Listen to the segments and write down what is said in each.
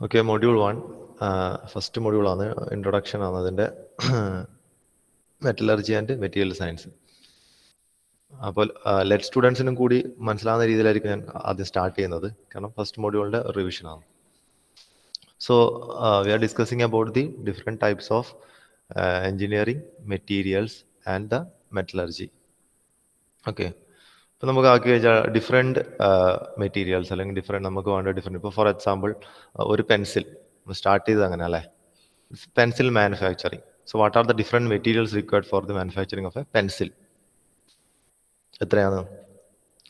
Okay, module 1 first മൊഡ്യൂളാണ്, introduction ആണ് അതിൻ്റെ. Metallurgy and material science. അപ്പോൾ ലെറ്റ് സ്റ്റുഡൻസിനും കൂടി മനസ്സിലാവുന്ന രീതിയിലായിരിക്കും ഞാൻ ആദ്യം സ്റ്റാർട്ട് ചെയ്യുന്നത്, കാരണം ഫസ്റ്റ് മൊഡ്യൂളിൻ്റെ റിവിഷനാണ്. So we are discussing about the different types of engineering materials and the metallurgy. Okay, ഇപ്പോൾ നമുക്ക് ആക്കി വെച്ചാൽ ഡിഫറെൻറ്റ് മെറ്റീരിയൽസ് അല്ലെങ്കിൽ ഡിഫറെൻറ്റ് നമുക്ക് വേണ്ട ഡിഫറെൻറ്റ്. ഇപ്പോൾ ഫോർ എക്സാമ്പിൾ ഒരു പെൻസിൽ സ്റ്റാർട്ട് ചെയ്തത് അങ്ങനെ അല്ലേ, pencil manufacturing. So what are the different materials required for the manufacturing of a pencil? എത്രയാണ്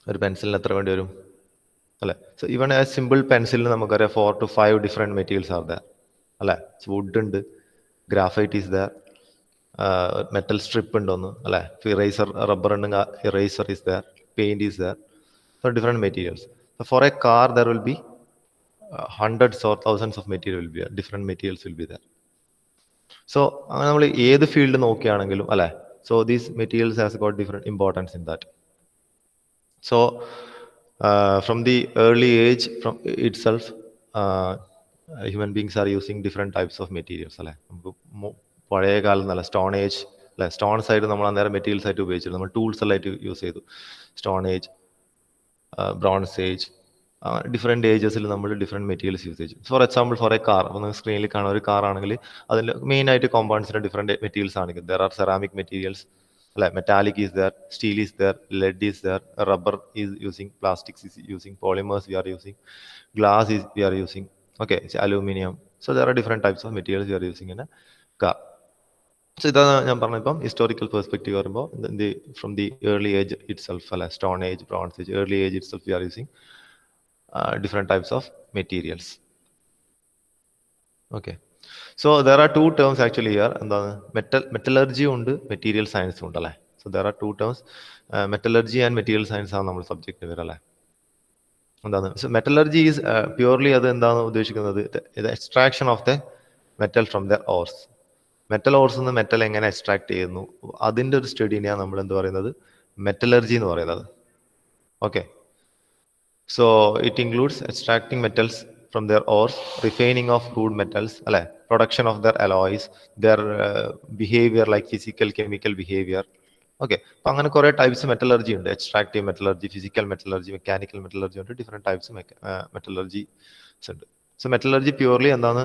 ഒരു പെൻസിലിന് എത്ര വേണ്ടി വരും അല്ലേ? സോ ഈവൺ എ സിമ്പിൾ പെൻസിലിന് നമുക്കറിയാം 4 to 5 different materials are there അല്ലേ. വുഡ് ഉണ്ട്, graphite is there, metal strip ഉണ്ടോന്ന് അല്ലേ, ഇറേസർ റബ്ബർ ഉണ്ടെങ്കിൽ eraser is there, paint is there. So different materials. Four a car there will B hundreds or thousands of material will be there, different materials will be there. So അങ്ങനെ നമ്മൾ ഏത് field നോക്കുകയാണെങ്കിലും അല്ലേ, so these materials has got different importance in that. So from the early age from it self human beings are using different types of materials അല്ലേ. നമുക്ക് പഴയ കാലം എന്നല്ല, സ്റ്റോൺ ഏജ് അല്ലേ, സ്റ്റോൺസ് ആയിട്ട് നമ്മൾ അന്നേരം മെറ്റീരിയൽസ് ആയിട്ട് ഉപയോഗിച്ചിരുന്നു, നമ്മൾ ടൂൾസ് എല്ലാം ആയിട്ട് യൂസ് ചെയ്തു. Stone age, bronze age, different ഏജസിൽ നമ്മൾ ഡിഫറെൻറ്റ് മെറ്റീരിയൽസ് യൂസ് ചെയ്യും. For example for a car, അപ്പോൾ നിങ്ങൾ സ്ക്രീനിൽ കാണുന്ന ഒരു കാർ ആണെങ്കിൽ അതിൽ മെയിനായിട്ട് കോമ്പൗണ്ട്സിൻ്റെ ഡിഫറെൻറ്റ് മെറ്റീരിയൽസ് ആണെങ്കിൽ ദർ ആർ സെറാമിക് മെറ്റീരിയൽസ് അല്ലെ, metallic is there, steel is there, lead is there, rubber is using, plastics is using, polymers we are using, glass is we are using, okay, aluminium. So there are different types of materials we are using in a car. So ഇതാണ് ഞാൻ പറഞ്ഞിപ്പം historical perspective വരുമ്പോൾ from the early age itself അല്ലെ, stone age, bronze age, early age itself we are using different types of materials. Okay, so there are two terms actually here, and metallurgy ഉണ്ട്, material science ഉണ്ട് അല്ലേ. So there are two terms, metallurgy and material science ആണ് നമ്മൾ subject വരിക അല്ലേ. എന്താണ് metallurgy is purely, അത് എന്താണ് ഉദ്ദേശിക്കുന്നത്, extraction of the metal from the ഓർസ്. Metal ഓർസ് നിന്ന് മെറ്റൽ എങ്ങനെ എക്സ്ട്രാക്ട് ചെയ്യുന്നു, അതിൻ്റെ ഒരു സ്റ്റഡിനെയാണ് നമ്മൾ എന്ത് പറയുന്നത്, മെറ്റലർജി എന്ന് പറയുന്നത്. Okay, so it includes extracting metals from their ores, refining of crude metals, production of their alloys, their behavior like physical, chemical behavior. Okay, അപ്പോൾ അങ്ങനെ കുറേ ടൈപ്സ് മെറ്റലർജി ഉണ്ട്. Extractive metallurgy, physical metallurgy, mechanical metallurgy ഉണ്ട്, different types മെറ്റലർജീസ് ഉണ്ട്. So metallurgy purely എന്താണ്,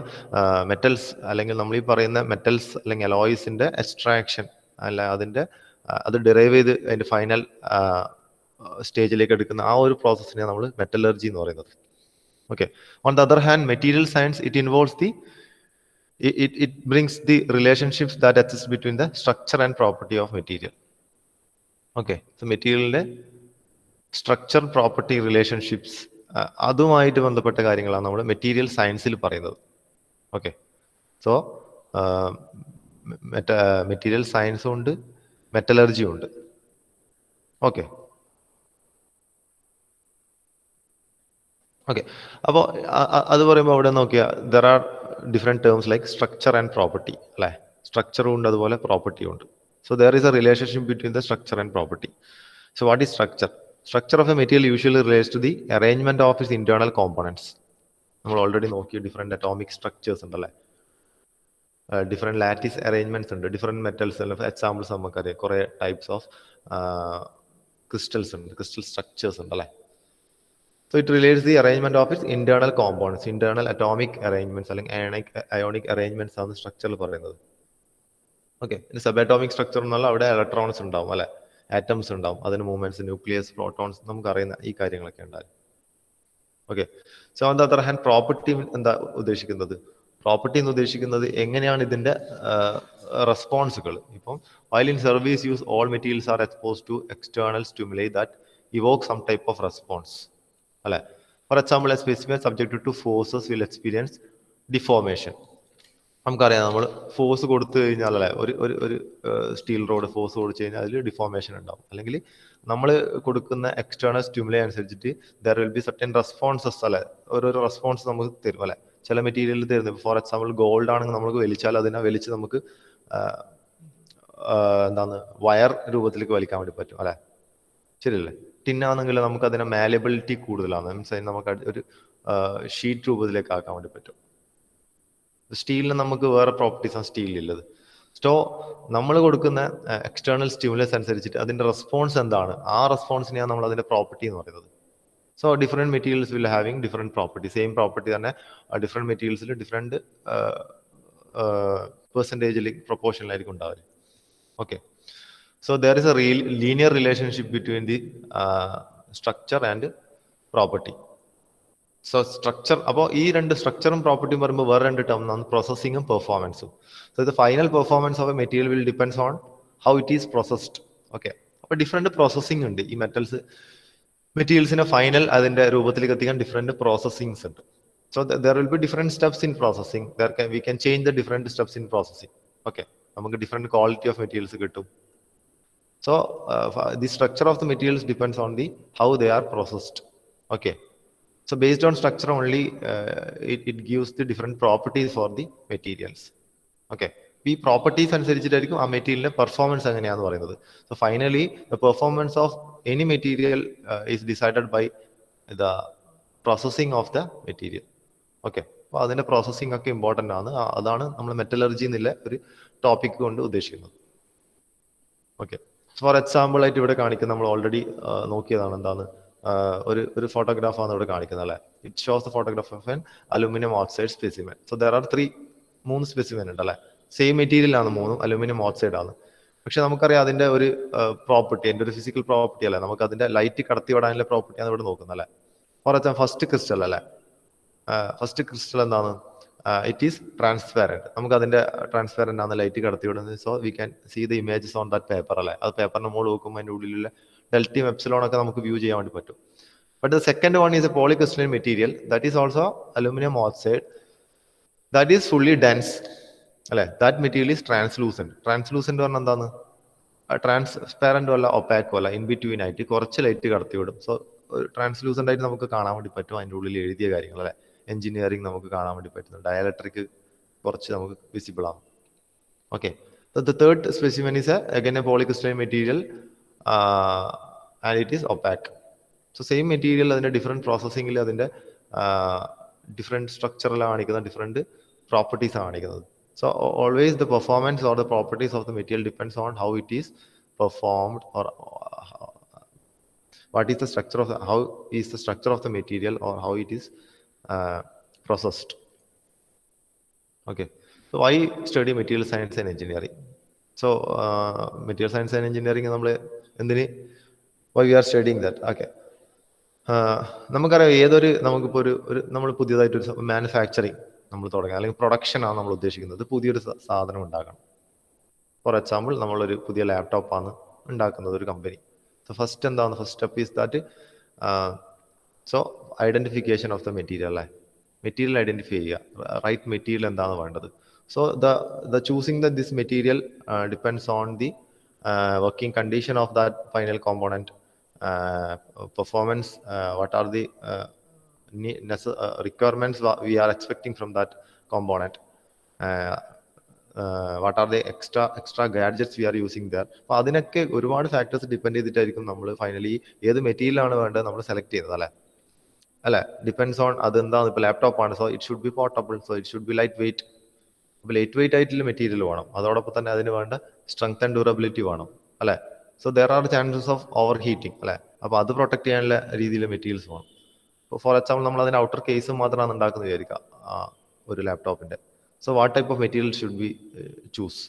metals അല്ലെങ്കിൽ നമ്മൾ ഈ പറയുന്ന മെറ്റൽസ് അല്ലെങ്കിൽ അലോയ്സിൻ്റെ എക്സ്ട്രാക്ഷൻ അല്ല, അതിൻ്റെ അത് ഡിറൈവ് ചെയ്ത് അതിൻ്റെ ഫൈനൽ സ്റ്റേജിലേക്ക് എടുക്കുന്ന ആ ഒരു പ്രോസസ്സിനെ നമ്മൾ മെറ്റലർജി എന്ന് പറയുന്നത്. Okay, on the other hand material science it involves the it brings the relationships that exist between the structure and property of material. Okay, so മെറ്റീരിയലിന്റെ സ്ട്രക്ചർ പ്രോപ്പർട്ടി റിലേഷൻഷിപ്സ്, അതുമായിട്ട് ബന്ധപ്പെട്ട കാര്യങ്ങളാണ് നമ്മൾ മെറ്റീരിയൽ സയൻസിൽ പറയുന്നത്. ഓക്കെ, സോ മെറ്റീരിയൽ സയൻസും ഉണ്ട്, മെറ്റലർജിയും ഉണ്ട്. ഓക്കെ, ഓക്കെ, അപ്പോൾ അത് പറയുമ്പോൾ അവിടെ നോക്കിയാൽ there are different terms like structure and property അല്ലേ. സ്ട്രക്ചറും ഉണ്ട്, അതുപോലെ പ്രോപ്പർട്ടിയും ഉണ്ട്. So there is a relationship between the structure and property. So what is structure? Structure of a material usually relates to the arrangement of its internal components. നമ്മൾ already നോക്കിയ different atomic structures ഉണ്ടല്ലേ, different lattice arrangements ഉണ്ട്, different metals. Examples നമുക്കറിയാം, കുറേ types of crystals ഉണ്ട്, crystal structures ഉണ്ടല്ലേ. So it relates the arrangement of its internal components, internal atomic arrangements അല്ലെങ്കിൽ ionic arrangements ആണ് സ്ട്രക്ചറിൽ പറയുന്നത്. ഓക്കെ, സബ് അറ്റോമിക് സ്ട്രക്ചർ എന്നാൽ അവിടെ ഇലക്ട്രോൺസ് ഉണ്ടാവും അല്ലെ, ആറ്റംസ് ഉണ്ടാവും, അതിന് മൂവ്മെന്റ്സ്, ന്യൂക്ലിയസ്, പ്രോട്ടോൺസ്, നമുക്കറിയുന്ന ഈ കാര്യങ്ങളൊക്കെ ഉണ്ടാവും. Okay, so on the other hand property എന്താ ഉദ്ദേശിക്കുന്നത്? പ്രോപ്പർട്ടി എന്ന് ഉദ്ദേശിക്കുന്നത് എങ്ങനെയാണ് ഇതിന്റെ റെസ്പോൺസുകൾ. ഇപ്പം while in service use all materials are exposed to external stimuli that evoke some type of response. അല്ലെ, for example A specific subject to forces will experience deformation. നമുക്കറിയാം, നമ്മൾ ഫോഴ്സ് കൊടുത്തു കഴിഞ്ഞാൽ അല്ലെ, ഒരു സ്റ്റീൽ റോഡ് ഫോഴ്സ് കൊടുത്തു കഴിഞ്ഞാൽ അതിൽ ഡിഫോർമേഷൻ ഉണ്ടാവും. അല്ലെങ്കിൽ നമ്മൾ കൊടുക്കുന്ന എക്സ്റ്റേണൽ സ്റ്റിമുലൈ അനുസരിച്ചിട്ട് there will B certain responses അല്ലെ, ഓരോരോ റെസ്പോൺസ് നമുക്ക് തരും അല്ലെ. ചില മെറ്റീരിയലിൽ തരുന്നത്, ഫോർ എക്സാമ്പിൾ ഗോൾഡ് ആണെങ്കിൽ നമുക്ക് വലിച്ചാൽ അതിനെ വലിച്ച് നമുക്ക് എന്താണ് വയർ രൂപത്തിലേക്ക് വലിക്കാൻ വേണ്ടി പറ്റും അല്ലെ, ശരിയല്ലേ. ടിന്നാണെങ്കിൽ നമുക്ക് അതിനെ മാലബിലിറ്റി കൂടുതലാണ്, മീൻസ് നമുക്ക് ഒരു ഷീറ്റ് രൂപത്തിലേക്ക് ആക്കാൻ വേണ്ടി പറ്റും. സ്റ്റീലിന് നമുക്ക് വേറെ പ്രോപ്പർട്ടീസാണ് സ്റ്റീലിലുള്ളത്. സോ നമ്മൾ കൊടുക്കുന്ന എക്സ്റ്റേണൽ സ്റ്റിമുലസ് അനുസരിച്ചിട്ട് അതിന്റെ റെസ്പോൺസ് എന്താണ്, ആ റെസ്പോൺസിനെയാണ് നമ്മൾ അതിന്റെ പ്രോപ്പർട്ടി എന്ന് പറയുന്നത്. So different materials will having different property. Same property തന്നെ ഡിഫറെന്റ് മെറ്റീരിയൽസിൽ ഡിഫറെന്റ് പെർസെൻറ്റേജിൽ പ്രൊപ്പോർഷനിലായിരിക്കും ഉണ്ടാവുക. Okay, so there is A linear relationship between the structure and property. So structure, അപ്പോൾ ഈ രണ്ട് സ്ട്രക്ചറും പ്രോപ്പർട്ടിയും പറയുമ്പോൾ വേറെ രണ്ട് ടേം ആണ്, പ്രോസസ്സിങ്ങും പെർഫോമൻസും. So the final performance of a material will depends on how it is processed. Okay, അപ്പോൾ ഡിഫറെന്റ് പ്രോസസ്സിംഗ് ഉണ്ട് ഈ മെറ്റീരിയൽസിനെ ഫൈനൽ അതിന്റെ രൂപത്തിലേക്ക് എത്തിക്കാൻ ഡിഫറെന്റ് പ്രോസസ്സിങ്സ് ഉണ്ട്. So there will be different steps in processing. We can change the different steps in processing. Okay, നമുക്ക് different quality of materials കിട്ടും. So the structure of the materials depends on the how they are processed. Okay, so based on structure only it gives the different properties for the materials. Okay, ഈ properties അനുസരിച്ചിട്ടായിരിക്കും ആ മെറ്റീരിയലിന്റെ performance എങ്ങനെയാന്ന് പറയുന്നത്. So finally the performance of any material is decided by the processing of the material. Okay, അപ്പോൾ അതിന്റെ processing ഒക്കെ important ആണ്. അതാണ് നമ്മൾ മെറ്റലർജി എന്നുള്ള ഒരു ടോപ്പിക് കൊണ്ട് ഉദ്ദേശിക്കുന്നത്. ഓക്കെ, ഫോർ എക്സാമ്പിൾ ആയിട്ട് ഇവിടെ കാണിക്കുന്ന നമ്മൾ ഓൾറെഡി നോക്കിയതാണ്. എന്താണ് ഒരു ഫോട്ടോഗ്രാഫാണ് ഇവിടെ കാണിക്കുന്നത് അല്ലെ. It shows the photograph of N aluminium oxide specimen. So there R മൂന്ന് സ്പെസിമെൻ ഉണ്ട് അല്ലെ. സെയിം മെറ്റീരിയൽ ആണ് മൂന്നും, അലുമിനിയം ഓക്സൈഡ് ആണ്. പക്ഷെ നമുക്കറിയാം അതിന്റെ ഒരു പ്രോപ്പർട്ടി, അതിന്റെ ഒരു ഫിസിക്കൽ പ്രോപ്പർട്ടി അല്ലെ, നമുക്ക് അതിന്റെ ലൈറ്റ് കടത്തി വിടാനുള്ള പ്രോപ്പർട്ടിയാണ് ഇവിടെ നോക്കുന്നത് അല്ലെ. ഫോർ എക്സാമ്പിൾ ഫസ്റ്റ് ക്രിസ്റ്റൽ അല്ലെ, ഫസ്റ്റ് ക്രിസ്റ്റൽ എന്താണ്, ഇറ്റ് ഈസ് ട്രാൻസ്പാരന്റ്. നമുക്ക് അതിന്റെ ട്രാൻസ്പാരന്റ് ആണ് ലൈറ്റ് കടത്തി വിടുന്നത്. So we can see the images on that paper അല്ലെ. അത് പേപ്പറിന്റെ മുകളിൽ നോക്കുമ്പോൾ അതിന്റെ ഉള്ളിലുള്ള ഡെൽറ്റയും എപ്സിലോൺ ഒക്കെ നമുക്ക് വ്യൂ ചെയ്യാൻ വേണ്ടി പറ്റും. But the second one is a polycrystalline material that is also aluminium oxide that is fully dense അല്ലെ. That material is translucent. Translucent പറഞ്ഞാൽ എന്താണ്, ട്രാൻസ്പാരന്റും അല്ല ഒപ്പാക്കും അല്ല, ഇൻ ബിറ്റ്വീൻ ആയിട്ട് കുറച്ച് ലൈറ്റ് കടത്തി വിടും. സോ ട്രാൻസ്ലൂസെന്റ് ആയിട്ട് നമുക്ക് കാണാൻ വേണ്ടി പറ്റും അതിന്റെ ഉള്ളിൽ എഴുതിയ കാര്യങ്ങൾ അല്ലെ. എഞ്ചിനീയറിംഗ് നമുക്ക് കാണാൻ വേണ്ടി പറ്റുന്നു. ഡയലക്ട്രിക് കുറച്ച് നമുക്ക് വിസിബിൾ ആണ്. Okay, the third specimen is again a polycrystalline material and it is opaque. So same material അതിന്റെ ഡിഫറെന്റ് പ്രോസസ്സിംഗിൽ അതിന്റെ ഡിഫറെന്റ് സ്ട്രക്ചറിലാണ് കാണിക്കുന്നത്, ഡിഫറെന്റ് പ്രോപ്പർട്ടീസ് ആണ് കാണിക്കുന്നത്. So always the performance or the properties of the material depends on how it is performed or what is the structure of how is the structure of the material or how it is processed. Okay, so why study material science and engineering? So material science and engineering നമ്മൾ എന്തിന്, why we are studying that? Okay, നമുക്കറിയാം നമുക്കിപ്പോൾ ഒരു നമ്മൾ പുതിയതായിട്ടൊരു manufacturing നമ്മൾ തുടങ്ങുക അല്ലെങ്കിൽ production ആണ് നമ്മൾ ഉദ്ദേശിക്കുന്നത്. പുതിയൊരു സാധനം ഉണ്ടാക്കണം. ഫോർ എക്സാമ്പിൾ നമ്മളൊരു പുതിയ ലാപ്ടോപ്പാണ് ഉണ്ടാക്കുന്നത് ഒരു കമ്പനി. സോ ഫസ്റ്റ് എന്താണ്, first step is that so identification of the material അല്ലേ. മെറ്റീരിയൽ ഐഡന്റിഫൈ ചെയ്യുക, റൈറ്റ് മെറ്റീരിയൽ എന്താണ് വേണ്ടത്. So the choosing this material depends on the working condition of that final component, performance, what are the requirements we are expecting from that component, what are the extra gadgets we are using there. അപ്പോൾ അതിനൊക്കെ ഒരുപാട് factors depend ചെയ്തിട്ടായിരിക്കും നമ്മൾ finally ഏത് material ആണ് വേണ്ടത് നമ്മൾ select ചെയ്യുന്നത് അല്ലെ. ഡിപ്പെൻഡ്സ് ഓൺ അതെന്താണ്. ഇപ്പോൾ ലാപ്ടോപ്പ് ആണ്, so it should be portable, so it should be light weight. അപ്പോൾ ലൈറ്റ് വെയിറ്റ് ആയിട്ടുള്ള മെറ്റീരിയൽ വേണം, അതോടൊപ്പം തന്നെ അതിന് വേണ്ട സ്ട്രെങ്ത് ആൻഡ് ഡ്യൂറബിലിറ്റി വേണം അല്ലെ. So there R chances of over heating അല്ലെ. അപ്പോൾ അത് പ്രൊട്ടക്ട് ചെയ്യാനുള്ള രീതിയിൽ മെറ്റീരിയൽസ് വേണം. ഇപ്പോൾ ഫോർ എക്സാമ്പിൾ നമ്മൾ അതിന് ഔട്ടർ കേസ് മാത്രമാണ് ഉണ്ടാക്കുന്നത് വിചാരിക്കുക ഒരു ലാപ്ടോപ്പിന്റെ. So what type of material should be choose?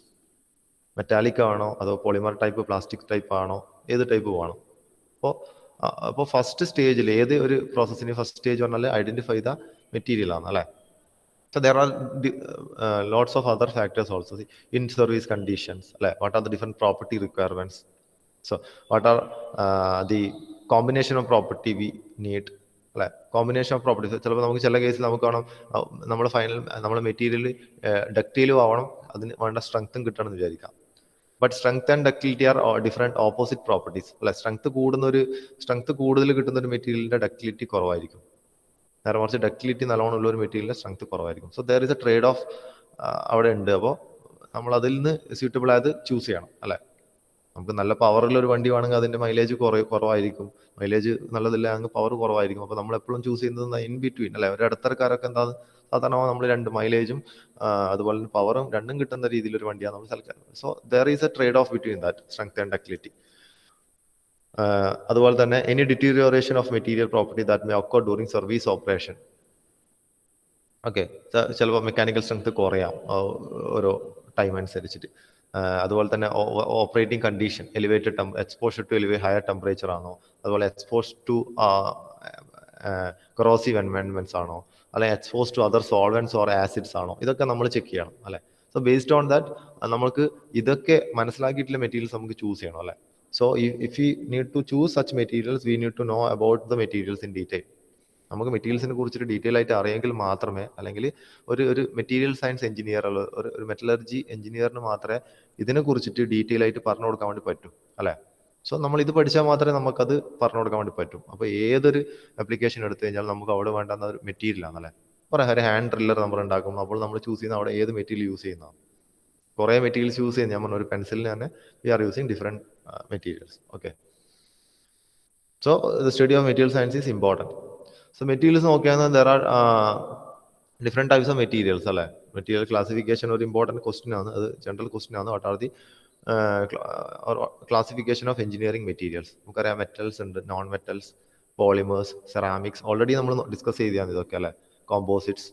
Metallic ആണോ അതോ പോളിമർ ടൈപ്പ്, പ്ലാസ്റ്റിക് ടൈപ്പ് ആണോ, ഏത് ടൈപ്പ് വേണം? അപ്പോൾ ഫസ്റ്റ് സ്റ്റേജിൽ ഏത് ഒരു പ്രോസസ്സിന് ഫസ്റ്റ് സ്റ്റേജ് പറഞ്ഞാൽ ഐഡന്റിഫൈ ദ മെറ്റീരിയൽ ആണ് അല്ലെ. So there are lots of other factors also. In service conditions, like what are the different property requirements? So what are the combination of property we need? Like combination of properties. ചിലപ്പോൾ നമുക്ക് ചില കേസിൽ നമുക്ക് വേണം നമ്മുടെ final നമ്മുടെ material ഡക്റ്റൈലും ആവണം, അതിന് വേണ്ട സ്ട്രെങ്ത്തും കിട്ടണം എന്ന് വിചാരിക്കാം. But strength and ductility are different opposite properties അല്ലെ. സ്ട്രെങ്ത് കൂടുതൽ കിട്ടുന്ന ഒരു മെറ്റീരിയലിന്റെ ഡക്റ്റിലിറ്റി കുറവായിരിക്കും. നേരെ മറിച്ച് ഡക്റ്റിലിറ്റി നല്ലോണം ഉള്ള ഒരു മെറ്റീരിയലിന്റെ സ്ട്രെങ്ത് കുറവായിരിക്കും. So there is A trade of അവിടെ ഉണ്ട്. അപ്പോൾ നമ്മൾ അതിൽ നിന്ന് സ്യൂട്ടബിൾ ആയത് ചൂസ് ചെയ്യണം അല്ലെ. നമുക്ക് നല്ല പവറുള്ള ഒരു വണ്ടി വേണമെങ്കിൽ അതിന്റെ മൈലേജ് കുറവായിരിക്കും. മൈലേജ് നല്ലതില്ല അങ്ങ് പവർ കുറവായിരിക്കും. അപ്പോൾ നമ്മൾ എപ്പോഴും ചൂസ് ചെയ്യുന്നത് ഇൻ ബിറ്റ്വീൻ അല്ലെ. ഒരു ഇടത്തരക്കാരൊക്കെ എന്താ സാധാരണ നമ്മൾ രണ്ട് മൈലേജും അതുപോലെ തന്നെ പവറും രണ്ടും കിട്ടുന്ന രീതിയിൽ ഒരു വണ്ടിയാണ് നമ്മൾ സെലക്ട് ചെയ്യുന്നത്. So there is a trade off between that strength and ductility. അതുപോലെ തന്നെ any deterioration of material property that may occur during service operation. Okay, ചിലപ്പോൾ മെക്കാനിക്കൽ സ്ട്രെങ്ത് കുറയാം ഓരോ ടൈം അനുസരിച്ചിട്ട്. അതുപോലെ തന്നെ operating condition, elevated exposure to higher temperature ആണോ, അതുപോലെ എക്സ്പോസ് ടു കൊറോസീവ് എൻവയൺമെന്റ്സ് ആണോ, അല്ലെങ്കിൽ expose to other solvents or acids ആണോ, ഇതൊക്കെ നമ്മൾ ചെക്ക് ചെയ്യണം അല്ലെ. സോ ബേസ്ഡ് ഓൺ ദാറ്റ് നമുക്ക് ഇതൊക്കെ മനസ്സിലാക്കിയിട്ടുള്ള മെറ്റീരിയൽസ് നമുക്ക് ചൂസ് ചെയ്യണം അല്ലെ. So if you need to choose such materials we need to know about the materials in detail. നമുക്ക് മെറ്റീരിയൽസിനെ കുറിച്ചിട്ട് ഡീറ്റെയിൽ ആയിട്ട് അറിയെങ്കിൽ മാത്രമേ, അല്ലെങ്കിൽ ഒരു മെറ്റീരിയൽ സയൻസ് എഞ്ചിനീയർ ഒരു മെറ്റലർജി എഞ്ചിനീയറിന് മാത്രമേ ഇതിനെ കുറിച്ചിട്ട് ഡീറ്റെയിൽ ആയിട്ട് പറഞ്ഞു കൊടുക്കാൻ വേണ്ടി പറ്റും അല്ലെ. സോ നമ്മൾ ഇത് പഠിച്ചാൽ മാത്രമേ നമുക്കത് പറഞ്ഞു കൊടുക്കാൻ വേണ്ടി പറ്റും. അപ്പോൾ ഏതൊരു ആപ്ലിക്കേഷൻ എടുത്തു കഴിഞ്ഞാൽ നമുക്ക് അവിടെ വേണ്ടുന്ന ഒരു മെറ്റീരിയൽ ആണല്ലേ. പറയാം, ഒരു ഹാൻഡ് ഡ്രില്ലർ നമ്മൾ ഉണ്ടാക്കും, അപ്പോൾ നമ്മൾ ചൂസ് ചെയ്യുന്ന അവിടെ ഏത് മെറ്റീരിയൽ യൂസ് ചെയ്യുന്നതാണ്. കുറേ മെറ്റീരിയൽസ് യൂസ് ചെയ്യുന്നത്, ഞാൻ പറഞ്ഞ ഒരു പെൻസിലിന് തന്നെ we are using different materials. Okay, so the study of material science is important. So materials നോക്കിയാൽ there are different types of materials അല്ലേ. മെറ്റീരിയൽ ക്ലാസിഫിക്കേഷൻ ഒരു ഇമ്പോർട്ടൻറ്റ് ക്വസ്റ്റ്യൻ ആണ്, അത് ജനറൽ ക്വസ്റ്റ്യൻ ആണ്. What are the classification of engineering materials. നമുക്കറിയാം metals ഉണ്ട്, non metals, polymers, ceramics, already നമ്മൾ discuss ചെയ്താണ് ഇതൊക്കെ അല്ലേ. കോമ്പോസിറ്റ്സ്,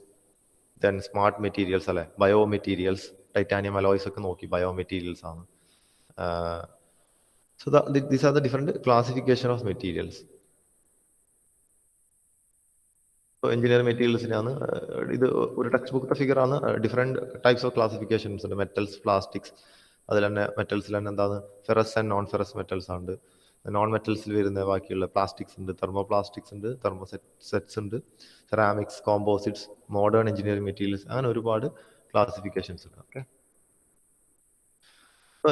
ദെൻ സ്മാർട്ട് മെറ്റീരിയൽസ് അല്ലേ, ബയോ മെറ്റീരിയൽസ്, ടൈറ്റാനിയം അലോയ്സ് ഒക്കെ നോക്കി ബയോ മെറ്റീരിയൽസ് ആണ്. So these are the different classification of materials. Engineering മെറ്റീരിയൽസിനാണ് ഇത് ഒരു ടെക്സ്റ്റ് ബുക്കിന്റെ ഫിഗർ ആണ്. ഡിഫറെന്റ് ടൈപ്സ് ഓഫ് ക്ലാസിഫിക്കേഷൻസ് ഉണ്ട്. മെറ്റൽസ്, പ്ലാസ്റ്റിക്സ്, അതിൽ തന്നെ മെറ്റൽസിൽ തന്നെ എന്താണ് ferrous and non ferrous metals ഉണ്ട്. നോൺ മെറ്റൽസിൽ വരുന്ന ബാക്കിയുള്ള പ്ലാസ്റ്റിക്സ് ഉണ്ട്, തെർമോ പ്ലാസ്റ്റിക്സ് ഉണ്ട്, തെർമോ സെറ്റ്സ് ഉണ്ട്, ceramics, composites, modern engineering materials, അങ്ങനെ ഒരുപാട് ക്ലാസിഫിക്കേഷൻസ് ഉണ്ട്. Okay,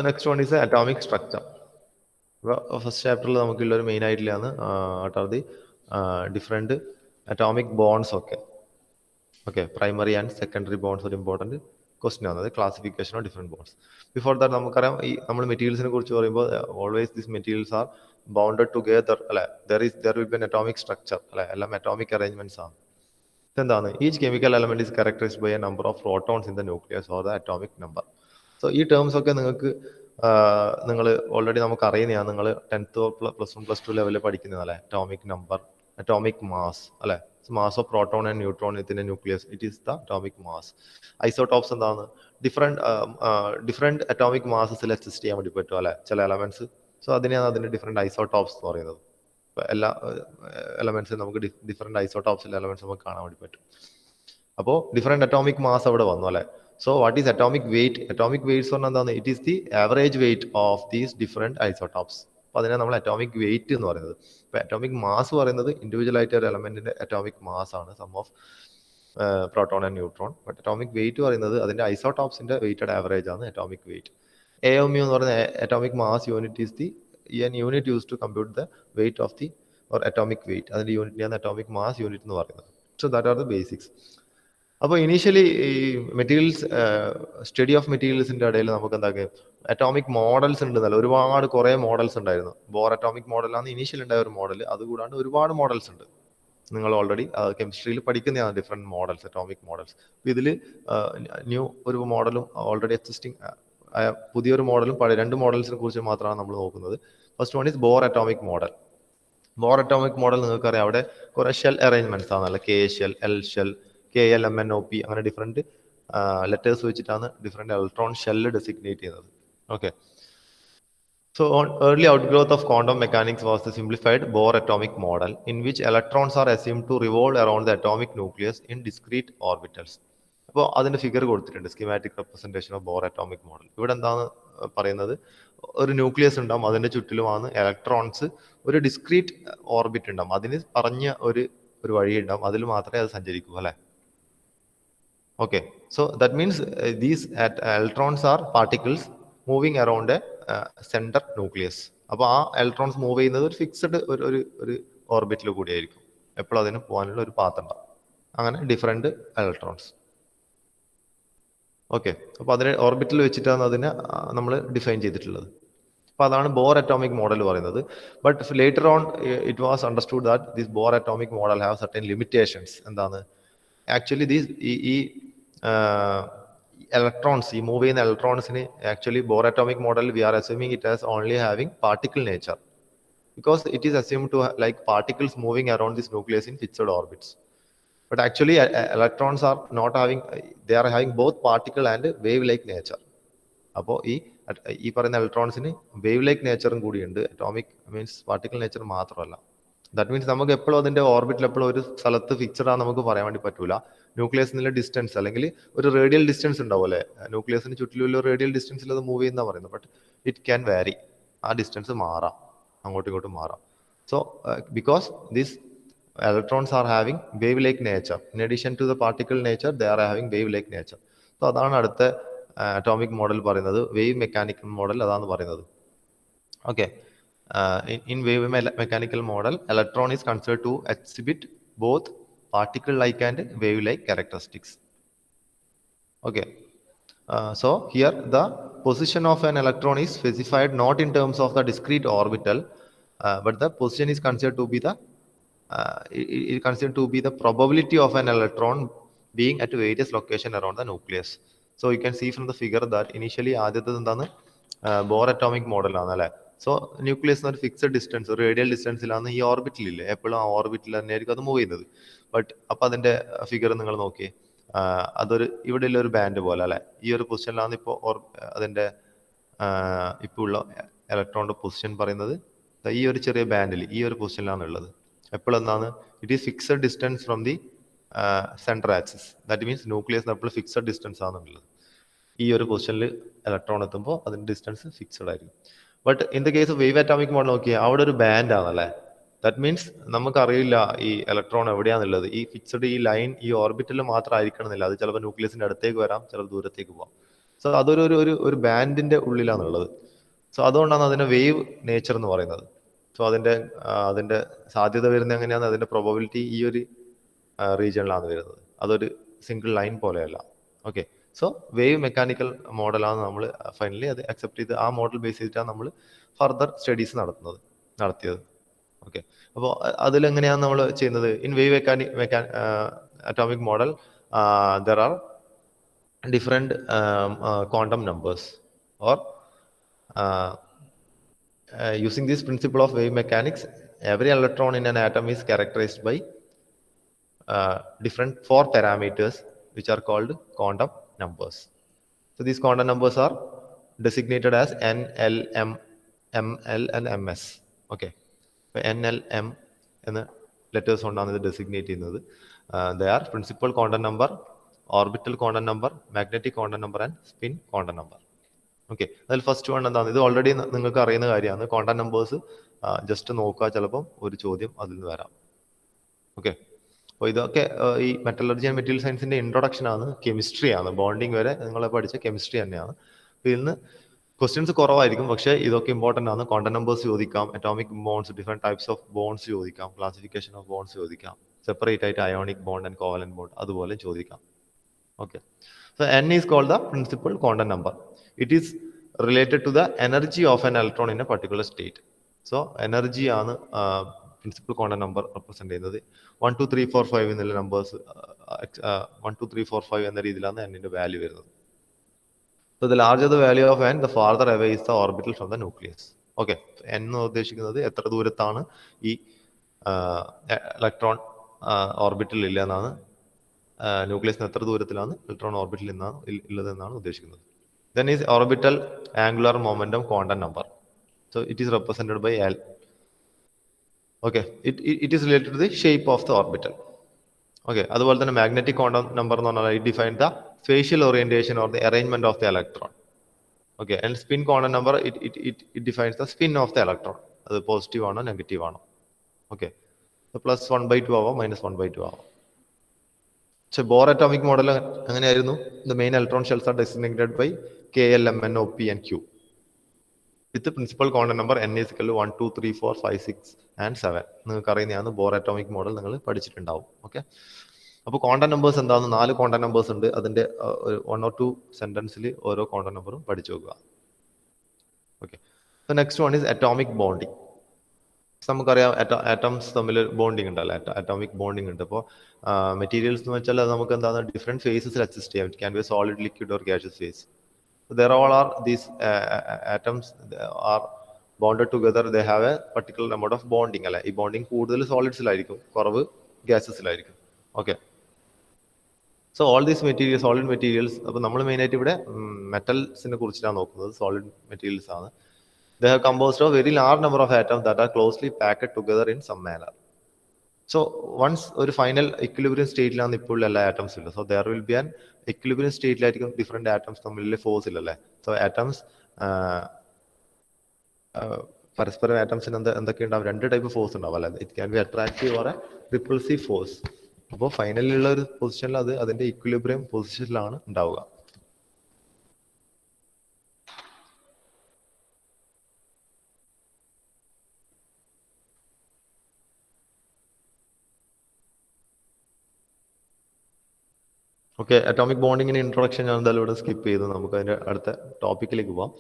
next one is atomic structure. First ചാപ്റ്ററിൽ നമുക്കുള്ള ഒരു മെയിൻ ആയിട്ടുള്ളതാണ് what are the different atomic bonds ഒക്കെ. Okay, primary and secondary bonds ഒരു ഇമ്പോർട്ടൻറ്റ് ക്വസ്റ്റ്യൻ ആണ്. അത് classification of different bonds. Before that നമുക്കറിയാം, ഈ നമ്മൾ മെറ്റീരിയൽസിനെ കുറിച്ച് പറയുമ്പോൾ always this materials are bounded together അല്ലെ. There will be an atomic structure അല്ലെ, എല്ലാം അറ്റോമിക് അറേഞ്ച്മെന്റ്സ് ആണ്. എന്താണ് each chemical element is characterised by a number of protons in the nucleus or the atomic number. So ഈ terms ഒക്കെ നിങ്ങൾക്ക് നിങ്ങൾ already നമുക്ക് അറിയുന്നതാണ്. നിങ്ങൾ 10th പ്ലസ് 1 പ്ലസ് 2 ലെവലിൽ പഠിക്കുന്നതല്ലേ. അറ്റോമിക് നമ്പർ, അറ്റോമിക് മാസ് അല്ലെ, mass of proton and neutron within A nucleus, it is the atomic mass. Isotopes എന്താണ്, ഡിഫറെന്റ് അറ്റോമിക് മാസസിൽ എക്സിസ്റ്റ് ചെയ്യാൻ വേണ്ടി പറ്റും അല്ലെ ചില എലമെന്റ്സ്. സോ അതിനെയാണ് അതിന്റെ ഡിഫറെന്റ് ഐസോടോപ്സ് എന്ന് പറയുന്നത്. എല്ലാ എലമെന്റ്സും നമുക്ക് ഡിഫറെന്റ് ഐസോടോപ്സിലെ എലമെന്റ്സ് നമുക്ക് കാണാൻ വേണ്ടി പറ്റും. അപ്പോൾ ഡിഫറെന്റ് അറ്റോമിക് മാസ് അവിടെ വന്നു അല്ലെ. So what is atomic wait? Atomic weights പറഞ്ഞാൽ എന്താണ്, it is the average weight of these different isotopes. അപ്പോൾ അതിനെ നമ്മൾ അറ്റോമിക് വെയിറ്റ് എന്ന് പറയുന്നത്. ഇപ്പൊ അറ്റോമിക് മാസ് പറയുന്നത് ഇൻഡിവിജ്വൽ ആയിട്ട് ഒരു എലമെന്റിന്റെ അറ്റോമിക് മാസ് ആണ്, sum of proton and neutron. But atomic weight പറയുന്നത് അതിന്റെ ഐസോടോപ്സിന്റെ വെയിറ്റഡ് ആവറേജ് ആണ് അറ്റോമിക് വെയിറ്റ്. AOMU എന്ന് പറയുന്ന atomic mass unit is the unit use to compute the weight of the or atomic weight. അതിന്റെ യൂണിറ്റിനെയാണ് atomic mass unit എന്ന് പറയുന്നത്. So that are the basics. അപ്പോൾ ഇനീഷ്യലി ഈ മെറ്റീരിയൽസ് സ്റ്റഡി ഓഫ് മെറ്റീരിയൽസിന്റെ ഇടയിൽ നമുക്ക് എന്താക്കുക, അറ്റോമിക് മോഡൽസ് ഉണ്ടെന്നല്ല, ഒരുപാട് കുറേ മോഡൽസ് ഉണ്ടായിരുന്നു. ബോർ അറ്റോമിക് മോഡലാണ് ഇനീഷ്യൽ ഉണ്ടായ ഒരു മോഡൽ. അതുകൂടാണ്ട് ഒരുപാട് മോഡൽസ് ഉണ്ട്. നിങ്ങൾ ഓൾറെഡി കെമിസ്ട്രിയിൽ പഠിക്കുന്നതാണ് ഡിഫറെന്റ് മോഡൽസ്, അറ്റോമിക് മോഡൽസ്. ഇതിൽ ന്യൂ ഒരു മോഡലും ഓൾറെഡി എക്സിസ്റ്റിംഗ് പുതിയൊരു മോഡലും പഴയ രണ്ട് മോഡൽസിനെ കുറിച്ച് മാത്രമാണ് നമ്മൾ നോക്കുന്നത്. First one is Bohr atomic model. Bohr atomic model നിങ്ങൾക്കറിയാം, അവിടെ കുറെ ഷെൽ അറേഞ്ച്മെന്റ്സ് ആണല്ലോ. K shell, L shell, KLMNOP, അങ്ങനെ ഡിഫറെന്റ് ലെറ്റേഴ്സ് വെച്ചിട്ടാണ് ഡിഫറെന്റ് ഇലക്ട്രോൺ ഷെല്ല് ഡെസിഗ്നേറ്റ് ചെയ്യുന്നത്. Okay, so on early outgrowth of quantum mechanics was the simplified Bohr atomic model, in which electrons are assumed to revolve around the atomic nucleus in discrete orbitals. അപ്പോൾ അതിന്റെ figure കൊടുത്തിട്ടുണ്ട്, schematic representation of Bohr atomic model. ഇവിടെ എന്താണ് പറയുന്നത്, ഒരു nucleus ഉണ്ടാവും, അതിന്റെ ചുറ്റിലുമാണ് ഇലക്ട്രോൺസ് ഒരു ഡിസ്ക്രീറ്റ് ഓർബിറ്റ് ഉണ്ടാവും, അതിന് പറഞ്ഞ ഒരു വഴി ഉണ്ടാവും, അതിൽ മാത്രമേ അത് സഞ്ചരിക്കൂ അല്ലെ. Okay, so that means these electrons are particles moving around A centre nucleus. അപ്പോൾ ആ ഇലക്ട്രോൺസ് മൂവ് ചെയ്യുന്നത് ഒരു ഫിക്സഡ് ഒരു ഓർബിറ്റിൽ കൂടിയായിരിക്കും. എപ്പോഴും അതിന് പോകാനുള്ള ഒരു പാത്ത് ഉണ്ടാവും. അങ്ങനെ ഡിഫറെന്റ് ഇലക്ട്രോൺസ്. ഓക്കെ, അപ്പോൾ അതിനെ ഓർബിറ്റിൽ വെച്ചിട്ടാണ് അതിനെ നമ്മൾ ഡിഫൈൻ ചെയ്തിട്ടുള്ളത്. അപ്പോൾ അതാണ് ബോർ അറ്റോമിക് മോഡൽ പറയുന്നത്. But later on it was understood that this Bohr atomic model have certain limitations. എന്താണ് ആക്ച്വലി ഈ ഇലക്ട്രോൺസ്, ഈ മൂവ് ചെയ്യുന്ന ഇലക്ട്രോൺസിന് actually Bohr atomic model we are assuming it as only having particle nature, because it is assumed to like particles moving around this nucleus in fixed orbits. But actually electrons are not having, they are having both particle and wave like nature. അപ്പോൾ ഈ പറയുന്ന ഇലക്ട്രോൺസിന് wave like നേച്ചറും കൂടിയുണ്ട്, atomic means particle nature മാത്രമല്ല. That means നമുക്ക് എപ്പോഴും അതിന്റെ ഓർബിറ്റിൽ എപ്പോഴും ഒരു സ്ഥലത്ത് ഫിക്സഡ് ആണെന്ന് നമുക്ക് പറയാൻ വേണ്ടി പറ്റൂല. ന്യൂക്ലിയസിനുള്ള ഡിസ്റ്റൻസ് അല്ലെങ്കിൽ ഒരു റേഡിയൽ ഡിസ്റ്റൻസ് ഉണ്ടാവും അല്ലേ, ന്യൂക്ലിയസിന് ചുറ്റിലുള്ള റേഡിയൽ ഡിസ്റ്റൻസിൽ അത് മൂവ് ചെയ്യുന്ന പറയുന്നത്. ബട്ട് ഇറ്റ് ക്യാൻ വാരി, ആ ഡിസ്റ്റൻസ് മാറാം, അങ്ങോട്ടും ഇങ്ങോട്ടും മാറാം. So because this electrons are having wave like nature, in addition to the particle nature they are having wave like nature. So അതാണ് അടുത്ത അറ്റോമിക് മോഡൽ പറയുന്നത്, വേവ് മെക്കാനിക്കൽ മോഡൽ അതാണ് പറയുന്നത്. Okay, in wave mechanical model electron is considered to exhibit both particle like and wave like characteristics. Okay, so here the position of an electron is specified not in terms of the discrete orbital, but the position is considered to be the it considered to be the probability of an electron being at various location around the nucleus. So you can see from the figure that initially ആദ്യത്തെ എന്താണ് bore atomic model ആണ് അല്ലെ. So nucleus ഒരു fixed distance, ഒരു radial ഡിസ്റ്റൻസിലാണ് ഈ ഓർബിറ്റിലില്ലേ, എപ്പോഴും ആ ഓർബിറ്റിൽ തന്നെയായിരിക്കും അത് മൂവ് ചെയ്യുന്നത്. ബട്ട് അപ്പൊ അതിന്റെ ഫിഗർ നിങ്ങൾ നോക്കിയേ, അതൊരു ഇവിടെ ഉള്ള ഒരു ബാൻഡ് പോലെ അല്ലെ, ഈ ഒരു പൊസിഷനിലാണ് ഇപ്പോൾ അതിന്റെ ഇപ്പോൾ ഉള്ള ഇലക്ട്രോണിന്റെ പൊസിഷൻ പറയുന്നത് ഈ ഒരു ചെറിയ ബാൻഡിൽ ഈ ഒരു പൊസിഷനിലാണ് ഉള്ളത്. എപ്പോഴും എന്താണ്, it is fixed distance from the central axis. That means nucleus എപ്പോഴും ഫിക്സഡ് ഡിസ്റ്റൻസ് ആണുള്ളത്. ഈ ഒരു പൊസിഷനിൽ ഇലക്ട്രോൺ എത്തുമ്പോൾ അതിന്റെ ഡിസ്റ്റൻസ് ഫിക്സഡ് ആയിരിക്കും. But in the case of wave atomic model നോക്കിയാൽ അവിടെ ഒരു ബാൻഡ് ആണല്ലേ. ദാറ്റ് മീൻസ് നമുക്കറിയില്ല ഈ ഇലക്ട്രോൺ എവിടെയാണുള്ളത്. ഈ ഫിക്സഡ് ഈ ലൈൻ ഈ ഓർബിറ്റിൽ മാത്രം ആയിരിക്കണമെന്നില്ല, അത് ചിലപ്പോൾ ന്യൂക്ലിയസിന്റെ അടുത്തേക്ക് വരാം, ചിലപ്പോൾ ദൂരത്തേക്ക് പോകാം. സോ അതൊരു ഒരു ബാൻഡിന്റെ ഉള്ളിലാണുള്ളത്. സോ അതുകൊണ്ടാണ് അതിനെ വേവ് നേച്ചർ എന്ന് പറയുന്നത്. സോ അതിന്റെ സാധ്യത വരുന്നത് എങ്ങനെയാണ്, അതിന്റെ പ്രോബബിലിറ്റി ഈ ഒരു റീജിയനിലാണ് വരുന്നത്, അതൊരു സിംഗിൾ ലൈൻ പോലെയല്ല. ഓക്കെ, സോ വേവ് മെക്കാനിക്കൽ മോഡലാണ് നമ്മൾ ഫൈനലി അത് അക്സെപ്റ്റ് ചെയ്ത് ആ മോഡൽ ബേസ് ചെയ്തിട്ടാണ് നമ്മൾ ഫർദർ സ്റ്റഡീസ് നടത്തിയത്. ഓക്കെ, അപ്പോൾ അതിലെങ്ങനെയാണ് നമ്മൾ ചെയ്യുന്നത്? In wave atomic model there are different quantum numbers or using this principle of wave mechanics, every electron in an atom is characterized by different 4 parameters which are called quantum numbers. So these quantum numbers are designated as N, L, M, ML and MS. Okay, so N, L, M എന്ന letters കൊണ്ടാണ് ഇത് designate ചെയ്യുന്നത്. They are principal quantum number, orbital quantum number, magnetic quantum number and spin quantum number. Okay, അതിൽ first one എന്താണ്, ഇത് already നിങ്ങൾക്ക് അറിയുന്ന കാര്യമാണ്. ക്വാണ്ടം നമ്പേഴ്സ് ജസ്റ്റ് നോക്കുക, ചിലപ്പം ഒരു ചോദ്യം അതിൽ നിന്ന് വരാം. ഓക്കെ, അപ്പോൾ ഇതൊക്കെ ഈ മെറ്റലർജി ആൻഡ് മെറ്റീരിയൽ സയൻസിന്റെ ഇൻട്രൊഡക്ഷൻ ആണ്, കെമിസ്ട്രി ആണ്, ബോണ്ടിങ് വരെ നിങ്ങൾ പഠിച്ച കെമിസ്ട്രി തന്നെയാണ്. അപ്പോൾ ഇതിൽ നിന്ന് ക്വസ്റ്റ്യൻസ് കുറവായിരിക്കും, പക്ഷേ ഇതൊക്കെ ഇമ്പോർട്ടൻ്റ് ആണ്. ക്വാണ്ടം നമ്പേഴ്സ് ചോദിക്കാം, atomic bonds, different types of bonds ചോദിക്കാം, ക്ലാസിഫിക്കേഷൻ ഓഫ് ബോൺസ് ചോദിക്കാം, സെപ്പറേറ്റ് ആയിട്ട് ionic bond and covalent bond അതുപോലെ ചോദിക്കാം. Okay, so N is called the principal quantum number. It is related to the energy of an electron in a particular state. So energy ആണ് principal quantum number represent ചെയ്യുന്നത്. 1 2 3 4 5 എന്നുള്ള numbers 1 2 3 4 5 എന്ന രീതിയിലാണ് Nന്റെ value വരുന്നത്. So the larger the value of N, the farther away is the orbital from the nucleus. Okay, N എന്ന് ഉദ്ദേശിക്കുന്നത് എത്ര ദൂരത്താണ് ഈ ഇലക്ട്രോൺ ഓർബിറ്റിൽ ഇല്ല എന്നാണ്, ന്യൂക്ലിയസിന് എത്ര ദൂരത്തിലാണ് ഇലക്ട്രോൺ ഓർബിറ്റിൽ ഉള്ളതെന്നാണ് ഉദ്ദേശിക്കുന്നത്. Then is orbital angular momentum quantum number. So it is represented by L. Okay, it is related to the shape of the orbital. Okay, അതുപോലെ തന്നെ മാഗ്നറ്റിക് ക്വാണ്ടം നമ്പർ എന്ന് പറഞ്ഞാൽ it defines the spatial orientation or the arrangement of the electron. Okay, and spin quantum number it defines the spin of the electron. അത് positive ആണോ negative ആണോ. Okay, so +1/2 ആവാം, -1/2 ആവാം. പക്ഷെ ബോർ അറ്റോമിക് മോഡൽ എങ്ങനെയായിരുന്നു? The main electron shells are designated by K, L, M, N, O, P and Q with the principal quantum number N is equal to 1 2 3 4 5 6 and 7. നിങ്ങൾക്ക് അറിയുന്നതാണ് bore atomic model, നിങ്ങൾ പഠിച്ചിട്ടുണ്ടാവും. Okay, അപ്പോൾ quantum numbers എന്താണ്? 4 quantum numbers ഉണ്ട്. അതിന്റെ 1 or 2 സെന്റൻസിൽ ഓരോ quantum നമ്പറും പഠിച്ചു നോക്കുക. Okay, So next one is atomic bonding. നമുക്കറിയാം ആറ്റംസ് തമ്മിൽ ബോണ്ടിങ് ഉണ്ടല്ലോ, അറ്റോമിക് ബോണ്ടിങ് ഉണ്ട്. അപ്പോൾ മെറ്റീരിയൽസ് എന്ന് വെച്ചാൽ നമുക്ക് എന്താണ് ഡിഫറെന്റ് ഫേസസിൽ എക്സിസ്റ്റ് ചെയ്യാം. It can be solid, liquid or gaseous phase. There all are these atoms are bonded together. They have a particular amount of bonding അല്ലെ. ഈ ബോണ്ടിങ് കൂടുതൽ സോളിഡ്സിലായിരിക്കും, കുറവ് ഗ്യാസസിലായിരിക്കും. Okay, so all these materials, solid materials. അപ്പോൾ നമ്മൾ മെയിനായിട്ട് ഇവിടെ മെറ്റൽസിനെ കുറിച്ചിട്ടാണ് നോക്കുന്നത്. സോളിഡ് മെറ്റീരിയൽസ് ആണ്. They are composed of very large number of atoms that are closely packed together in some manner. So once ഒരു ഫൈനൽ ഇക്വിലിബ്രിയം സ്റ്റേറ്റിലാണ് ഇപ്പോൾ എല്ലാ ആറ്റംസ് ഉള്ളത്. So there will be an equilibrium സ്റ്റേറ്റിലായിരിക്കും ഡിഫറെന്റ് ആറ്റംസ് തമ്മിലുള്ള force ഇല്ലല്ലേ. So atoms പരസ്പരം ആറ്റംസിന് എന്തൊക്കെ ഉണ്ടാവും? രണ്ട് ടൈപ്പ് ഫോഴ്സ് ഉണ്ടാവും അല്ലെ. It can be attractive or repulsive force. അപ്പോൾ ഫൈനലിലുള്ള ഒരു പൊസിഷനിൽ അത് അതിന്റെ ഇക്വിലിബ്രിയം പൊസിഷനിലാണ് ഉണ്ടാവുക. ഓക്കെ, അറ്റോമിക് ബോണ്ടിങ്ങിന് ഇൻട്രൊഡക്ഷൻ ഞാൻ എന്തായാലും ഇവിടെ സ്കിപ്പ് ചെയ്തു. നമുക്ക് അതിന്റെ അടുത്ത ടോപ്പിക്കിലേക്ക് പോവാം.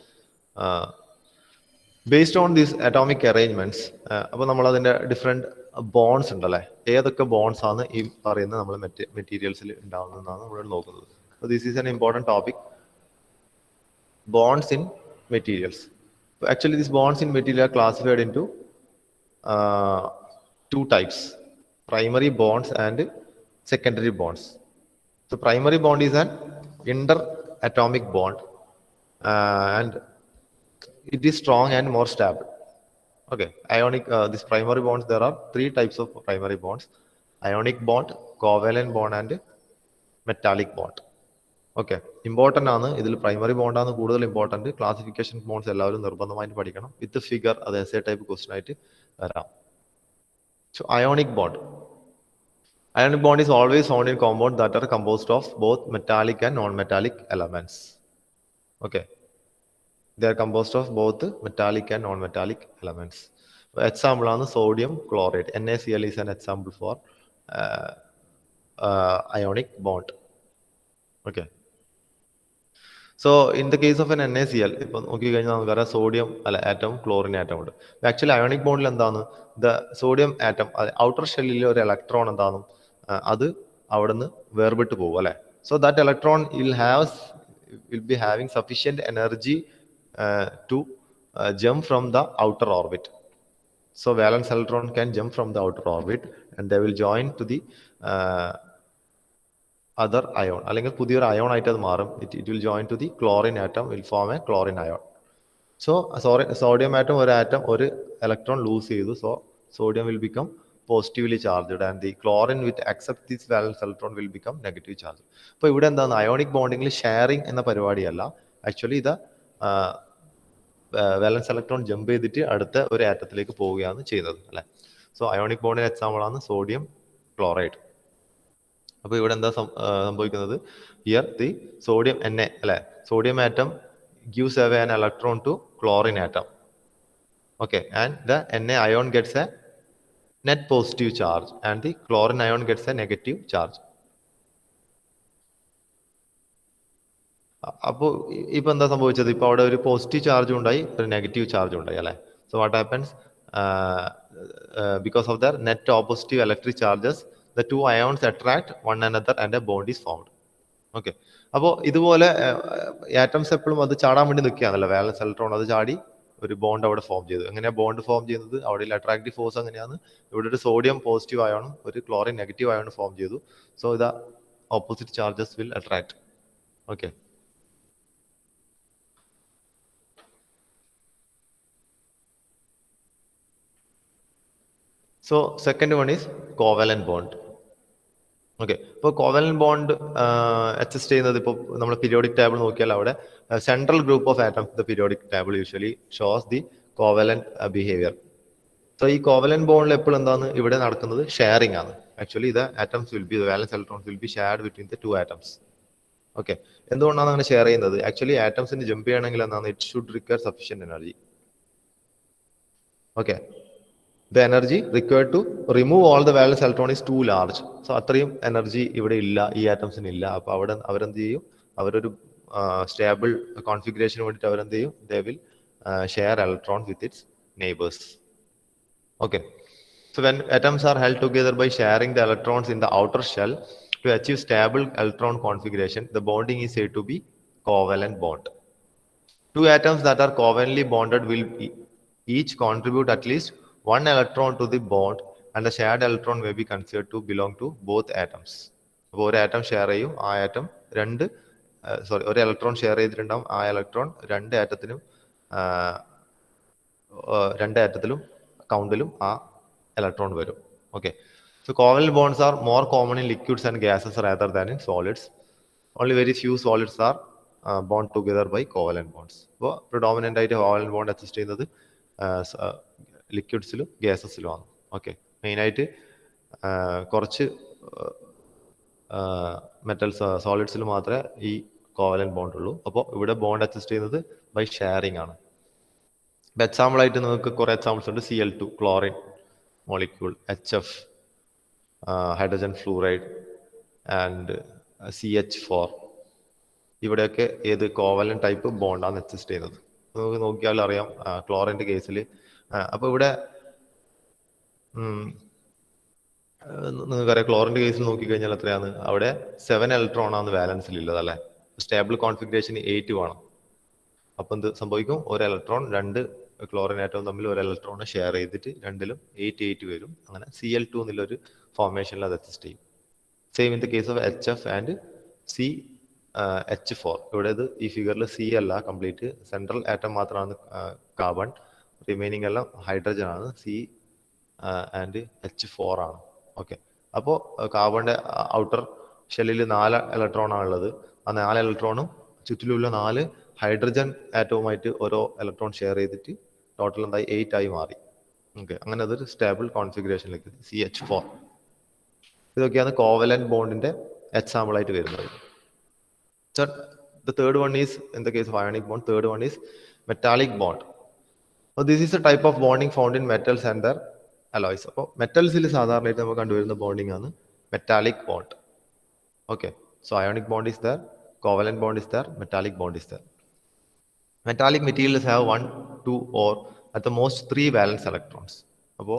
Based on these atomic arrangements, അപ്പോൾ നമ്മൾ അതിന്റെ ഡിഫറെന്റ് ബോൺസ് ഉണ്ടല്ലേ, ഏതൊക്കെ ബോൺസ് ആണ് ഈ പറയുന്ന നമ്മൾ മെറ്റീരിയൽസിൽ ഉണ്ടാവുന്നതെന്നാണ് നമ്മൾ നോക്കുന്നത്. This is an important topic, bonds in materials. Actually these bonds in material are classified into two types: primary bonds and secondary bonds. The primary bond is an interatomic bond, and it is strong and more stable. Okay, ionic, this primary bonds, there are three types of primary bonds: ionic bond, covalent bond and metallic bond. Okay, important ആണ്. ഇതിൽ primary ബോണ്ടാണ് കൂടുതൽ important. Classification bonds എല്ലാവരും നിർബന്ധമായിട്ട് പഠിക്കണം. വിത്ത് figure, അത് SA type question ആയിട്ട് വരാം. So ionic bond. Ionic bond is always found in compounds that are composed of both metallic and non-metallic elements. Okay, they are composed of both metallic and non-metallic elements. Example ആണ് sodium chloride. NaCl is an example for ionic bond. Okay, so in the case of an NaCl, ഇപ്പം നോക്കിക്കഴിഞ്ഞാൽ നമുക്കറിയാം sodium അല്ല atom, chlorine atom ഉണ്ട്. Actually ionic ബോണ്ടിൽ എന്താണ്, the sodium atom outer ഷെല്ലിൽ ഒരു electron എന്താണ്, അത് അവിടെ നിന്ന് വേർപെട്ട് പോകും അല്ലെ. So that electron will be having sufficient energy to jump from the outer orbit. So valence electron can jump from the outer orbit and they will join to the other ion, അല്ലെങ്കിൽ പുതിയൊരു ion ആയിട്ട് അത് മാറും. It will join to the chlorine atom, will form a chlorine ion. So sodium atom ഒരു atom ഒരു electron lose ചെയ്തു. So sodium will become positively charged and the chlorine which accept this valence electron will become negative charged. അപ്പോൾ ഇവിടെ എന്താണ്, ionic ബോണ്ടിങ്ങിൽ sharing എന്ന പരിപാടിയല്ല. Actually ഇത് വാലൻസ് electron jump ചെയ്തിട്ട് അടുത്ത ഒരു ആറ്റത്തിലേക്ക് പോവുകയാണ് ചെയ്യുന്നത് അല്ലെ. സോ അയോണിക് ബോണ്ടിന് എക്സാമ്പിൾ ആണ് സോഡിയം ക്ലോറൈഡ്. അപ്പോൾ ഇവിടെ എന്താ സംഭവിക്കുന്നത്, ഹിയർ ദി സോഡിയം Na അല്ലെ, sodium atom gives away an electron to chlorine atom. Okay, and the Na ion gets a net positive charge and the chlorine ion gets a negative charge. അപ്പോൾ ഇപ്പൊ എന്താ സംഭവിച്ചത്, ഇപ്പൊ അവിടെ ഒരു positive charge ഉണ്ടായി, ഒരു നെഗറ്റീവ് ചാർജ് ഉണ്ടായി അല്ലെ. So what happens, because of their net opposite electric charges, the two ions attract one another and a bond is formed. Okay, അപ്പോൾ ഇതുപോലെ ആറ്റംസ് എപ്പോഴും അത് ചാടാൻ വേണ്ടി നിൽക്കുകയാണല്ലോ. വാലൻസ് ഇലക്ട്രോൺ അത് ചാടി ഒരു ബോണ്ട് അവിടെ ഫോം ചെയ്തു. എങ്ങനെയാ ബോണ്ട് ഫോം ചെയ്യുന്നത്, അവിടെ അട്രാക്റ്റീവ് ഫോഴ്സ് എങ്ങനെയാണ്, ഇവിടെ ഒരു സോഡിയം പോസിറ്റീവ് ആയോണും ഒരു ക്ലോറിൻ നെഗറ്റീവ് ആയോണും ഫോം ചെയ്തു. സോ ഇത് opposite charges will attract. Okay, so second one is covalent bond. Okay, ഇപ്പോൾ കോവലന്റ് ബോണ്ട് അഡ്ജസ്റ്റ് ചെയ്യുന്നത് ഇപ്പോൾ നമ്മൾ പീരിയോഡിക് ടേബിൾ നോക്കിയാൽ അവിടെ central group of atoms the periodic table usually shows the covalent behaviour. So ഈ covalent ബോണ്ടിൽ എപ്പോഴും എന്താണ് ഇവിടെ നടക്കുന്നത്, ഷെയറിംഗ് ആണ്. Actually the atoms will be, the വാലൻസ് electrons will be shared between the two atoms. Okay, എന്തുകൊണ്ടാണ് അങ്ങനെ ഷെയർ ചെയ്യുന്നത്, actually ആറ്റംസിന് jump ചെയ്യണമെങ്കിൽ എന്താണ്, it should require sufficient energy. Okay, the energy required to remove all the valence electron is too large. So അത്രയും energy ഇവിടെ ഇല്ല, ഈ ആറ്റംസിന് ഇല്ല. അപ്പോൾ അവിടെ അവരെന്ത് ചെയ്യും, അവരൊരു സ്റ്റേബിൾ കോൺഫിഗറേഷന് വേണ്ടിയിട്ട് അവരെന്ത് ചെയ്യും, they will share electrons with its neighbors. Okay. So when atoms are held together by sharing the electrons in the outer shell to achieve stable electron configuration, the bonding is said to be covalent bond. Two atoms that are covalently bonded will each contribute at least one electron to the bond, and the shared electron may be considered to belong to both atoms. അപ്പോൾ ഒരു atom share ചെയ്യും, ആ atom ഒരു electron share ചെയ്തിട്ടുണ്ടാവും, ആ electron രണ്ട് ആറ്റത്തിലും കൗണ്ടിലും ആ electron വരും. Okay. So covalent bonds are more common in liquids and gases rather than in solids. Only very few solids are bond together by covalent bonds. അപ്പോൾ predominant ആയിട്ട് covalent bond exist ചെയ്യുന്നത് ലിക്വിഡ്സിലും ഗ്യാസസിലുമാണ്. Okay. മെയിനായിട്ട് കുറച്ച് സോളിഡ്സിൽ മാത്രമേ ഈ covalent bond ഉള്ളൂ. അപ്പോൾ ഇവിടെ ബോണ്ട് എക്സിസ്റ്റ് ചെയ്യുന്നത് ബൈ ഷെയറിംഗ് ആണ്. ഇപ്പം എക്സാമ്പിൾ ആയിട്ട് നിങ്ങൾക്ക് കുറേ എക്സാമ്പിൾസ് ഉണ്ട്. Cl2 chlorine molecule, HF hydrogen fluoride and CH4. ഇവിടെയൊക്കെ ഏത് കോവലന്റ് ടൈപ്പ് ബോണ്ടാണ് എക്സിസ്റ്റ് ചെയ്യുന്നത്. നമുക്ക് നോക്കിയാൽ അറിയാം ക്ലോറിൻ്റെ കേസിൽ. അപ്പോൾ ഇവിടെ നിങ്ങൾക്കറിയാം ക്ലോറിൻ്റെ കേസിൽ നോക്കിക്കഴിഞ്ഞാൽ എത്രയാണ്, അവിടെ 7 ഇലക്ട്രോൺ ആണ് വാലൻസിലുള്ളത് അല്ലേ. സ്റ്റേബിൾ കോൺഫിഗറേഷൻ 8 വേണം. അപ്പം എന്ത് സംഭവിക്കും, ഒരു ഇലക്ട്രോൺ രണ്ട് ക്ലോറിൻ ആറ്റവും തമ്മിൽ ഒരു ഇലക്ട്രോൺ ഷെയർ ചെയ്തിട്ട് രണ്ടിലും 8 വരും. അങ്ങനെ Cl2 എന്നുള്ളൊരു ഫോർമേഷനിൽ അത് എക്സിസ്റ്റ് ചെയ്യും. Same in the case of HF and CH4. ഇവിടെ ഇത് ഈ ഫിഗറിൽ C അല്ല, കംപ്ലീറ്റ് സെൻട്രൽ ആറ്റം മാത്രമാണ് കാർബൺ, റിമൈനിങ് എല്ലാം ഹൈഡ്രജൻ ആണ്. C ആൻഡ് H4 ആണ്. ഓക്കെ. അപ്പോൾ കാർബണിന്റെ ഔട്ടർ ഷെല്ലിൽ 4 ഇലക്ട്രോൺ ആണുള്ളത്. ആ 4 ഇലക്ട്രോണും ചുറ്റിലുള്ള 4 ഹൈഡ്രജൻ ആറ്റവുമായിട്ട് ഓരോ ഇലക്ട്രോൺ ഷെയർ ചെയ്തിട്ട് ടോട്ടൽ എന്തായി 8 ആയി മാറി. ഓക്കെ. അങ്ങനെ അതൊരു സ്റ്റേബിൾ കോൺഫിഗറേഷനിലേക്ക് CH4. ഇതൊക്കെയാണ് കോവലന്റ് ബോണ്ടിന്റെ എക്സാമ്പിൾ ആയിട്ട് വരുന്നത്. So the third one is, in the case of ionic bond, third one is metallic bond. So this is a type of bonding found in metals and their alloys. അപ്പോൾ മെറ്റൽസിൽ സാധാരണയായിട്ട് നമുക്ക് കണ്ടുവരുന്ന bonding ആണ് metallic bond. Okay. So ionic bond is there, covalent bond is there, metallic bond is there. Metallic materials have 1, 2 or at the most 3 valence electrons. അപ്പോൾ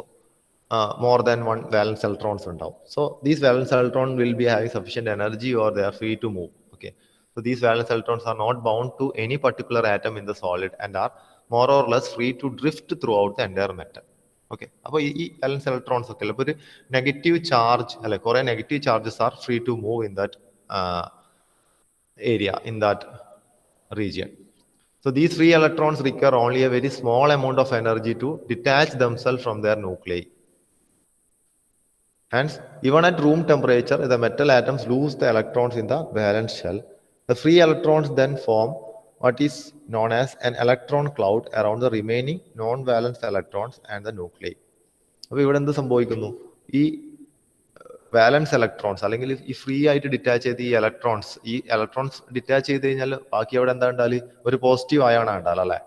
more than 1 valence electrons ഉണ്ടാവും. So these valence electrons will be having sufficient energy or they are free to move. Okay. So these valence electrons are not bound to any particular atom in the solid and are more or less free to drift throughout the entire metal. Okay. അപ്പോൾ ഈ വാലൻസ് electrons ഒക്കെ ഇപ്പോൾ ഒരു negative charge അല്ലെ, കുറേ negative charges are free to move in that area, in that region. So these free electrons require only a very small amount of energy to detach themselves from their nuclei. Hence, even at room temperature, the metal atoms lose the electrons in the valence shell. The free electrons then form what is known as an electron cloud around the remaining non-valence electrons and the nuclei. അപ്പോൾ ഇവിടെ എന്ത് സംഭവിക്കുന്നു, ഈ വാലൻസ് electrons അല്ലെങ്കിൽ ഈ free ആയിട്ട് detach ചെയ്ത് ഈ ഇലക്ട്രോൺസ് ഡിറ്റാച്ച് ചെയ്ത് കഴിഞ്ഞാൽ ബാക്കി അവിടെ എന്താ ഉണ്ടാല്, ഒരു പോസിറ്റീവ് ആയാണ് ഉണ്ടാല് അല്ലേ.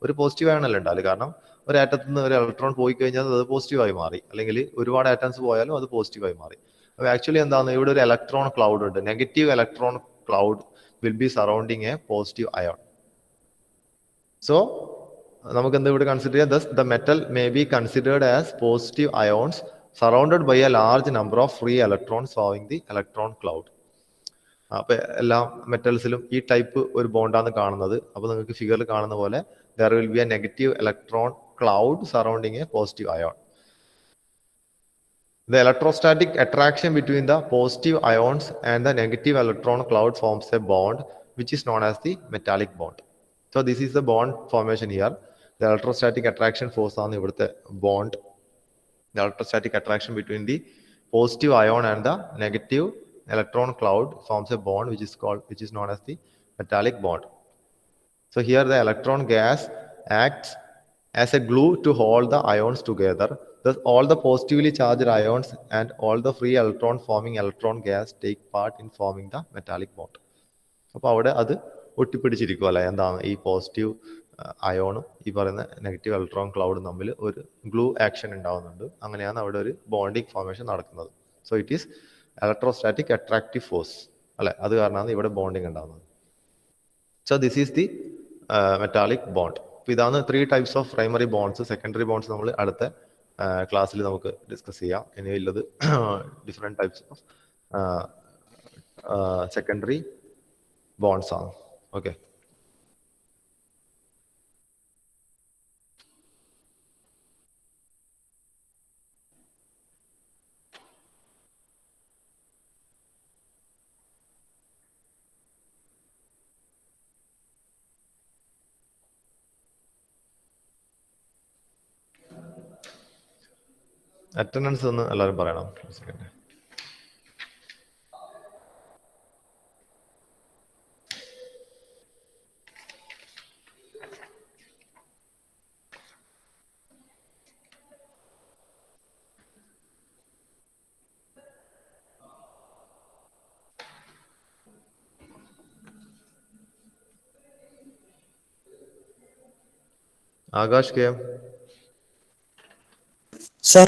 ഒരു പോസിറ്റീവ് ആണല്ലേ ഉണ്ടാല്. കാരണം ഒരു ആറ്റത്തിൽ നിന്ന് ഒരു ഇലക്ട്രോൺ പോയി കഴിഞ്ഞാൽ അത് പോസിറ്റീവായി മാറി, അല്ലെങ്കിൽ ഒരുപാട് ആറ്റംസ് പോയാലും അത് പോസിറ്റീവായി മാറി. അപ്പോൾ ആക്ച്വലി എന്താണ്, ഇവിടെ ഒരു ഇലക്ട്രോൺ ക്ലൗഡ് ഉണ്ട്. Negative electron cloud will be surrounding a positive ion. So നമുക്ക് എന്താ ഇവിടെ കൺസിഡർ ചെയ്യാം, thus the metal may be considered as positive ions surrounded by a large number of free electrons forming the electron cloud. അപ്പോൾ എല്ലാ മെറ്റൽസിലും ഈ type ഒരു ബോണ്ടാണ് കാണുന്നത്. അപ്പോൾ നിങ്ങൾക്ക് ഫിഗറിൽ കാണുന്ന പോലെ there will be a negative electron cloud surrounding a positive ion. The electrostatic attraction between the positive ions and the negative electron cloud forms a bond which is known as the metallic bond. So this is the bond formation here. The electrostatic attraction force ആണ് ഇവിടുത്തെ bond. The electrostatic attraction between the positive ion and the negative electron cloud forms a bond which is known as the metallic bond. So here the electron gas acts as a glue to hold the ions together. Thus all the positively charged ions and all the free electron forming electron gas take part in forming the metallic bond. അപ്പോൾ അവിടെ അത് ഒട്ടിപ്പിടിച്ചിരിക്കും അല്ലെ, എന്താണ് ഈ positive അയോണും ഈ പറയുന്ന negative electron ക്ലൗഡും തമ്മിൽ ഒരു ഗ്ലൂ ആക്ഷൻ ഉണ്ടാവുന്നുണ്ട്. അങ്ങനെയാണ് അവിടെ ഒരു ബോണ്ടിങ് ഫോർമേഷൻ നടക്കുന്നത്. So it is electrostatic attractive force അല്ലെ, അത് കാരണമാണ് ഇവിടെ ബോണ്ടിങ് ഉണ്ടാകുന്നത്. So this is the metallic bond. അപ്പൊ ഇതാണ് 3 types of primary bonds. Secondary bonds നമ്മൾ അടുത്ത ക്ലാസ്സിൽ നമുക്ക് ഡിസ്കസ് ചെയ്യാം. ഇനി ഉള്ളത് different types of secondary bonds ആണ്. ഓക്കെ. അറ്റൻഡൻസ് ഒന്ന് എല്ലാവരും പറയണം. Akash K M. Sir.